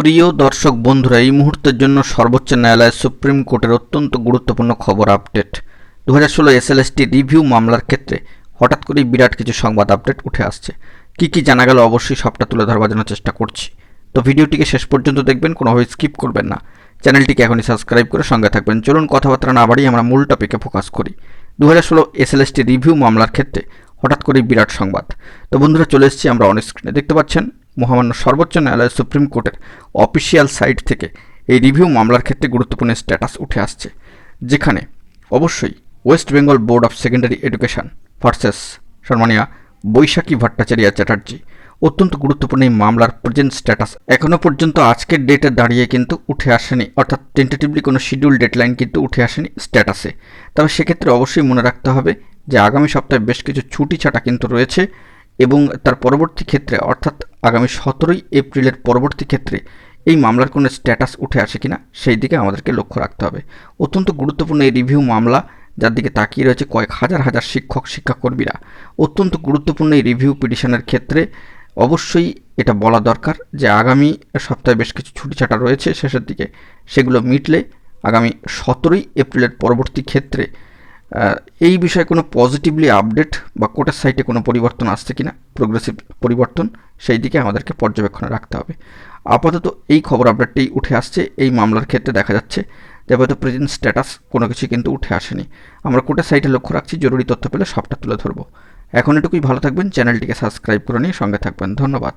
প্রিয় দর্শক বন্ধুরা, এই মুহূর্তের জন্য সর্বোচ্চ ন্যায়ালয় সুপ্রিম কোর্টের অত্যন্ত গুরুত্বপূর্ণ খবর আপডেট। 2016 এসএলএসটি রিভিউ মামলার ক্ষেত্রে হঠাৎ করেই বিরাট কিছু সংবাদ আপডেট উঠে আসছে। কি জানা গেল অবশ্যই সবটা তুলে ধরবার জন্য চেষ্টা করছি। তো ভিডিওটিকে শেষ পর্যন্ত দেখবেন, কোনোভাবে স্কিপ করবেন না। চ্যানেলটিকে এখনই সাবস্ক্রাইব করে সঙ্গে থাকবেন। চলুন কথাবার্তা না বাড়িয়ে আমরা মূল টপিকে ফোকাস করি। 2016 এসএলএসটি রিভিউ মামলার ক্ষেত্রে হঠাৎ করেই বিরাট সংবাদ। তো বন্ধুরা, চলে এসেছি আমরা অন স্ক্রিনে, দেখতে পাচ্ছেন মহামান্য সর্বোচ্চ ন্যায়ালয় সুপ্রিম কোর্টের অফিসিয়াল সাইট থেকে এই রিভিউ মামলার ক্ষেত্রে গুরুত্বপূর্ণ স্ট্যাটাস উঠে আসছে, যেখানে অবশ্যই West Bengal board of secondary education versus সম্মানীয় বৈশাখী ভট্টাচার্য চ্যাটার্জি, অত্যন্ত গুরুত্বপূর্ণ এই মামলার প্রেজেন্ট স্ট্যাটাস এখনও পর্যন্ত আজকের ডেটে দাঁড়িয়ে কিন্তু উঠে আসেনি, অর্থাৎ টেন্টেটিভলি কোনো শিডিউল ডেডলাইন কিন্তু উঠে আসেনি স্ট্যাটাসে। তবে সেক্ষেত্রে অবশ্যই মনে রাখতে হবে যে আগামী সপ্তাহে বেশ কিছু ছুটি ছাটা কিন্তু রয়েছে, এবং তার পরবর্তী ক্ষেত্রে অর্থাৎ আগামী 17 এপ্রিলের পরবর্তী ক্ষেত্রে এই মামলার কোনো স্ট্যাটাস উঠে আসে কিনা সেই দিকে আমাদেরকে লক্ষ্য রাখতে হবে। অত্যন্ত গুরুত্বপূর্ণ এই রিভিউ মামলা, যার দিকে তাকিয়ে রয়েছে কয়েক হাজার শিক্ষক শিক্ষাকর্মীরা। অত্যন্ত গুরুত্বপূর্ণ এই রিভিউ পিটিশনের ক্ষেত্রে অবশ্যই এটা বলা দরকার যে আগামী সপ্তাহে বেশ কিছু ছুটি ছাটা রয়েছে শেষের দিকে, সেগুলো মিটলে আগামী 17 এপ্রিলের পরবর্তী ক্ষেত্রে এই বিষয়ে কোনো পজিটিভলি আপডেট বা কোর্টের সাইটে কোনো পরিবর্তন আসছে কিনা, প্রোগ্রেসিভ পরিবর্তন, সেই দিকে আমাদেরকে পর্যবেক্ষণে রাখতে হবে। আপাতত এই খবর আপডেটটি উঠে আসছে। এই মামলার ক্ষেত্রে দেখা যাচ্ছে যে হয়তো প্রেজেন্ট স্ট্যাটাস কোনো কিছু কিন্তু উঠে আসেনি। আমরা কোর্টের সাইটে লক্ষ্য রাখছি, জরুরি তথ্য পেলে সবটা তুলে ধরবো। এখন এটুকুই, ভালো থাকবেন, চ্যানেলটিকে সাবস্ক্রাইব করে নিয়ে সঙ্গে থাকবেন। ধন্যবাদ।